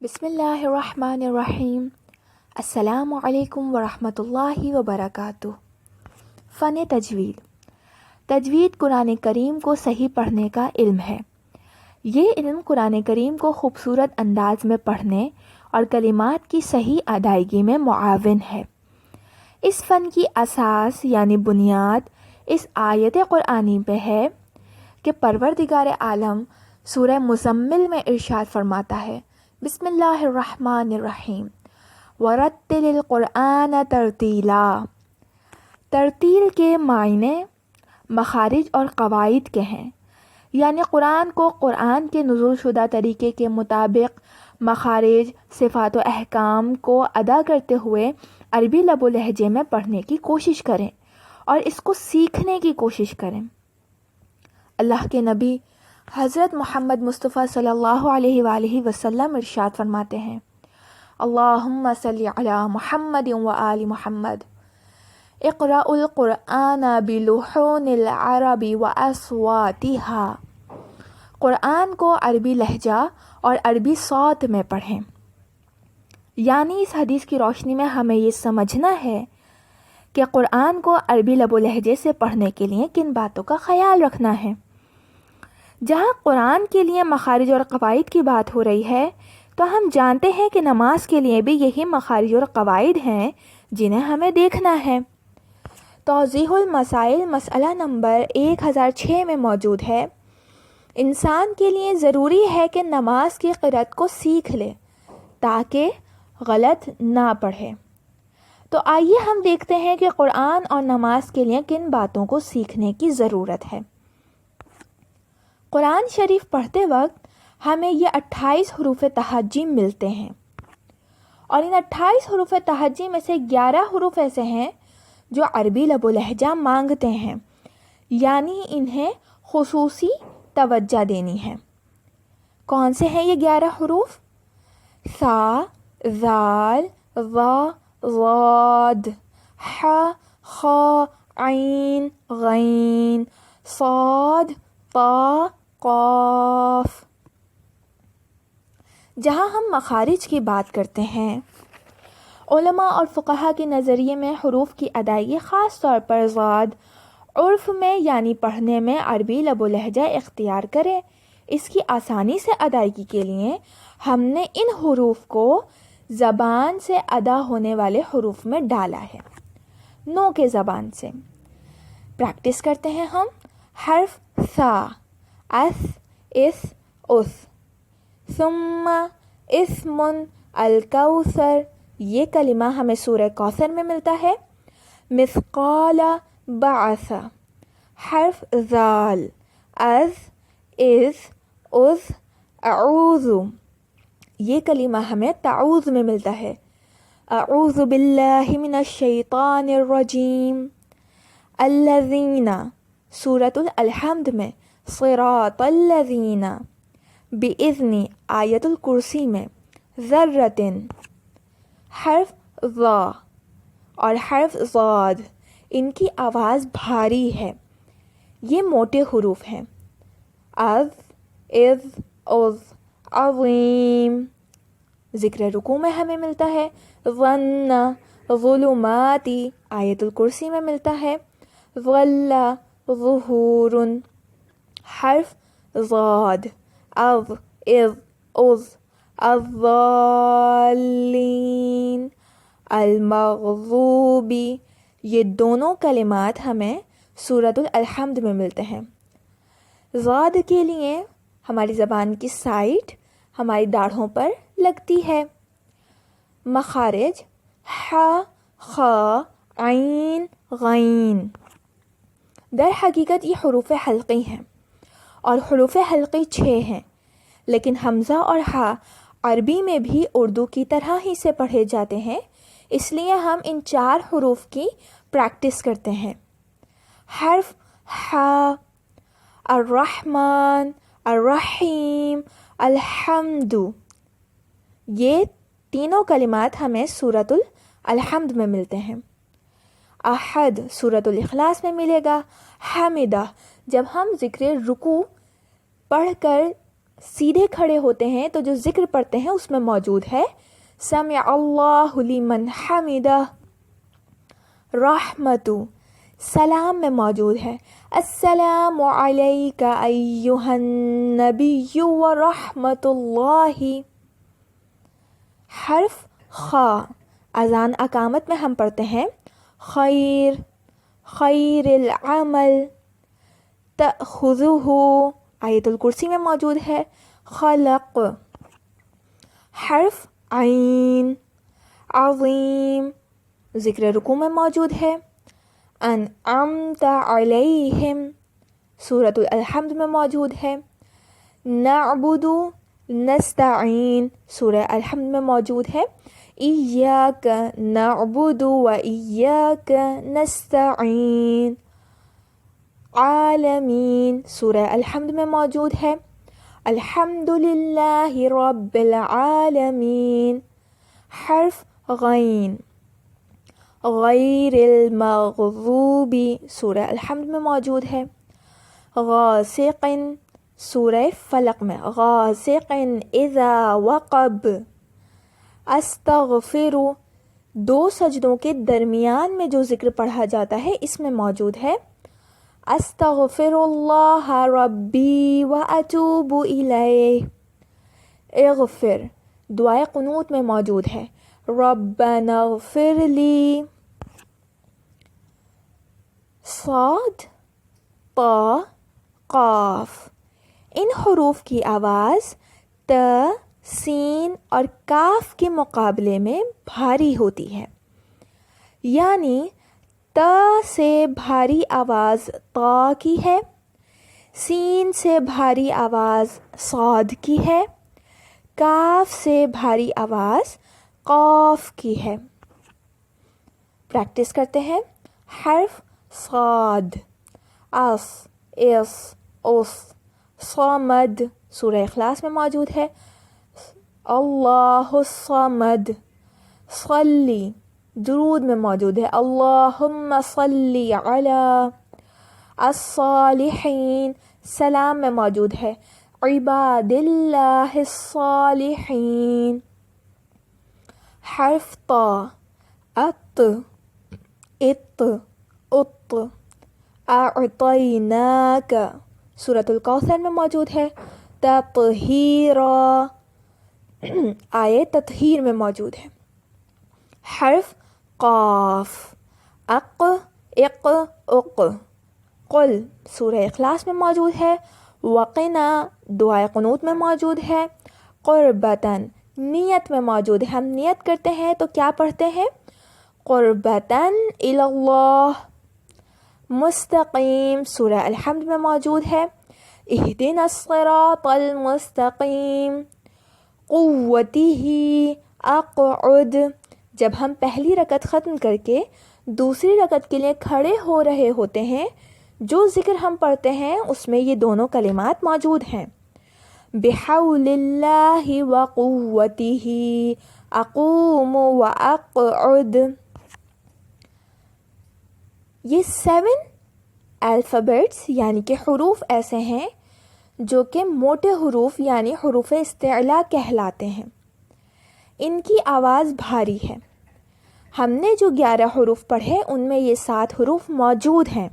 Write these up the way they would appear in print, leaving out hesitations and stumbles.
بسم اللہ الرحمن الرحیم۔ السلام علیکم ورحمۃ اللہ وبرکاتہ۔ فن تجوید۔ تجوید قرآن کریم کو صحیح پڑھنے کا علم ہے۔ یہ علم قرآن کریم کو خوبصورت انداز میں پڑھنے اور کلمات کی صحیح ادائیگی میں معاون ہے۔ اس فن کی اساس یعنی بنیاد اس آیت قرآنی پہ ہے کہ پروردگار عالم سورہ مزمل میں ارشاد فرماتا ہے، بسم اللہ الرحمن الرحیم، ورتل القرآن ترتیلا۔ ترتیل کے معنی مخارج اور قواعد کے ہیں، یعنی قرآن کو قرآن کے نزول شدہ طریقے کے مطابق مخارج، صفات و احکام کو ادا کرتے ہوئے عربی لب و لہجے میں پڑھنے کی کوشش کریں اور اس کو سیکھنے کی کوشش کریں۔ اللہ کے نبی حضرت محمد مصطفیٰ صلی اللہ علیہ وآلہ وسلم ارشاد فرماتے ہیں، اللہم صلی علی محمد و آل محمد، اقرأوا القرآن بلحون العرب و اصواتها۔ قرآن کو عربی لہجہ اور عربی صوت میں پڑھیں۔ یعنی اس حدیث کی روشنی میں ہمیں یہ سمجھنا ہے کہ قرآن کو عربی لب و لہجے سے پڑھنے کے لیے کن باتوں کا خیال رکھنا ہے۔ جہاں قرآن کے لیے مخارج اور قواعد کی بات ہو رہی ہے تو ہم جانتے ہیں کہ نماز کے لیے بھی یہی مخارج اور قواعد ہیں جنہیں ہمیں دیکھنا ہے۔ توضیح المسائل مسئلہ نمبر 1006 میں موجود ہے، انسان کے لیے ضروری ہے کہ نماز کی قرأت کو سیکھ لے تاکہ غلط نہ پڑھے۔ تو آئیے ہم دیکھتے ہیں کہ قرآن اور نماز کے لیے کن باتوں کو سیکھنے کی ضرورت ہے۔ قرآن شریف پڑھتے وقت ہمیں یہ 28 حروف تہجی ملتے ہیں، اور ان 28 حروف تہجی میں سے 11 حروف ایسے ہیں جو عربی لب و لہجہ مانگتے ہیں، یعنی انہیں خصوصی توجہ دینی ہے۔ کون سے ہیں یہ 11 حروف؟ ثا، ذال، ظا، ضاد، ح، خ، عین، غین، صاد، طا، قاف۔ جہاں ہم مخارج کی بات کرتے ہیں، علماء اور فقہا کے نظریے میں حروف کی ادائیگی خاص طور پر ضاد عرف میں یعنی پڑھنے میں عربی لب و لہجہ اختیار کرے۔ اس کی آسانی سے ادائیگی کے لیے ہم نے ان حروف کو زبان سے ادا ہونے والے حروف میں ڈالا ہے، نو کے زبان سے۔ پریکٹس کرتے ہیں ہم۔ حرف ثا، اس، اس، اس، ثم، اسم، الکوثر، یہ کلمہ ہمیں سورہ کوثر میں ملتا ہے۔ مثقال، بعث۔ حرف ذال، از، اس، اعوذ، یہ کلمہ ہمیں تعوذ میں ملتا ہے۔ اعوذ باللہ من الشیطان الرجیم۔ الذین، سورۃ الحمد میں صراط الذین، بإذن آیت الکرسی میں ذرۃ۔ حرف ضا اور حرف ضاد، ان کی آواز بھاری ہے، یہ موٹے حروف ہیں۔ از، عظیم۔ ذکر رکوع میں ہمیں ملتا ہے ظن، ظلماتی، آیت الکرسی میں ملتا ہے ظل، ظہور۔ حرف ضاد، اذ، الضالین، المغضوب، یہ دونوں کلمات ہمیں سورۃ الحمد میں ملتے ہیں۔ ضاد کے لیے ہماری زبان کی سائٹ ہماری داڑھوں پر لگتی ہے۔ مخارج ح، خ، عین، غین۔ در حقیقت یہ حروف حلقی ہیں اور حروف حلقی 6 ہیں، لیکن حمزہ اور ہا عربی میں بھی اردو کی طرح ہی سے پڑھے جاتے ہیں، اس لیے ہم ان 4 حروف کی پریکٹس کرتے ہیں۔ حرف ح، الرحمن، الرحیم، الحمد، یہ تینوں کلمات ہمیں سورۃ الحمد میں ملتے ہیں۔ احد سورۃ الاخلاص میں ملے گا۔ حمدہ جب ہم ذکر رکوع پڑھ کر سیدھے کھڑے ہوتے ہیں تو جو ذکر پڑھتے ہیں اس میں موجود ہے سمع اللہ لمن حمدہ، رحمتو سلام میں موجود ہے السلام علیک ایہا النبی ورحمت اللہ۔ حرف خا، اذان اقامت میں ہم پڑھتے ہیں خیر، خیر العمل، تأخذہ آیت الکرسی میں موجود ہے خلق۔ حرف عین، عظیم، ذکر رکوع میں موجود ہے انعمت علیہم، سورۃ الحمد میں موجود ہے نعبد نستعین، سورہ الحمد میں موجود ہے ایاک نعبد و ایاک نستعین۔ عالمین، سورہ الحمد میں موجود ہے الحمد للہ رب العالمین۔ حرف غین، غیر المغضوب، سورہ الحمد میں موجود ہے غاسق، سورہ فلق میں غاسق اذا وقب۔ استغفر، دو سجدوں کے درمیان میں جو ذکر پڑھا جاتا ہے اس میں موجود ہے استغفر اللہ ربی واتوب الیہ۔ اغفر، دعائے قنوت میں موجود ہے ربنا اغفر لی۔ صاد، طا، قاف، ان حروف کی آواز ت، سین اور کاف کے مقابلے میں بھاری ہوتی ہے، یعنی ت سے بھاری آواز طا کی ہے، سین سے بھاری آواز صاد کی ہے، کاف سے بھاری آواز قاف کی ہے۔ پریکٹس کرتے ہیں۔ حرف صاد، اس، اس، اس، صمد، سورہ اخلاص میں موجود ہے اللہ الصمد۔ صلی، درود میں موجود ہے اللہم صلی علی۔ الصالحین، سلام میں موجود ہے عباد اللہ الصالحین۔ حرف طا، ات، ات، ات، اعطیناک، سورۃ الکوثر میں موجود ہے تطہیرا، آیت تطہیر میں موجود ہے۔ حرف قاف، اق، اق، اق، قل، سورہ اخلاص میں موجود ہے وقنا، دعائے قنوت میں موجود ہے قربتاً، نیت میں موجود ہے، ہم نیت کرتے ہیں تو کیا پڑھتے ہیں قربتاً الی اللہ۔ مستقیم، سورہ الحمد میں موجود ہے اہدنا الصراط المستقیم۔ قوتہ، اقعد، جب ہم پہلی رکعت ختم کر کے دوسری رکعت کے لیے کھڑے ہو رہے ہوتے ہیں جو ذکر ہم پڑھتے ہیں اس میں یہ دونوں کلمات موجود ہیں بحول اللہ وقوتہ، اقوم واقعد۔ یہ 7 الفابیٹس یعنی کہ حروف ایسے ہیں جو کہ موٹے حروف یعنی حروف استعلاء کہلاتے ہیں، ان کی آواز بھاری ہے۔ ہم نے جو 11 حروف پڑھے ان میں یہ 7 حروف موجود ہیں۔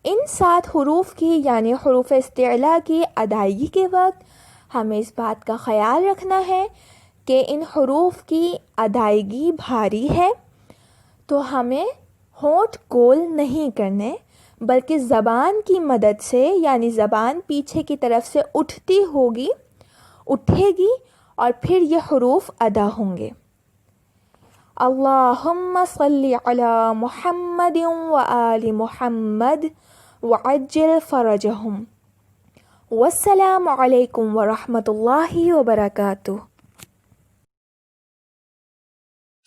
ان 7 حروف کی یعنی حروف استعلاء کی ادائیگی کے وقت ہمیں اس بات کا خیال رکھنا ہے کہ ان حروف کی ادائیگی بھاری ہے تو ہمیں ہونٹ گول نہیں کرنے بلکہ زبان کی مدد سے یعنی زبان پیچھے کی طرف سے اٹھے گی اور پھر یہ حروف ادا ہوں گے۔ اللہم صلی علی محمد و آل محمد وعجل فرجہم۔ والسلام علیکم ورحمۃ اللہ وبرکاتہ۔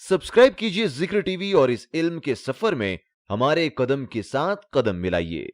سبسکرائب کیجئے ذکر ٹی وی اور اس علم کے سفر میں ہمارے قدم کے ساتھ قدم ملائیے۔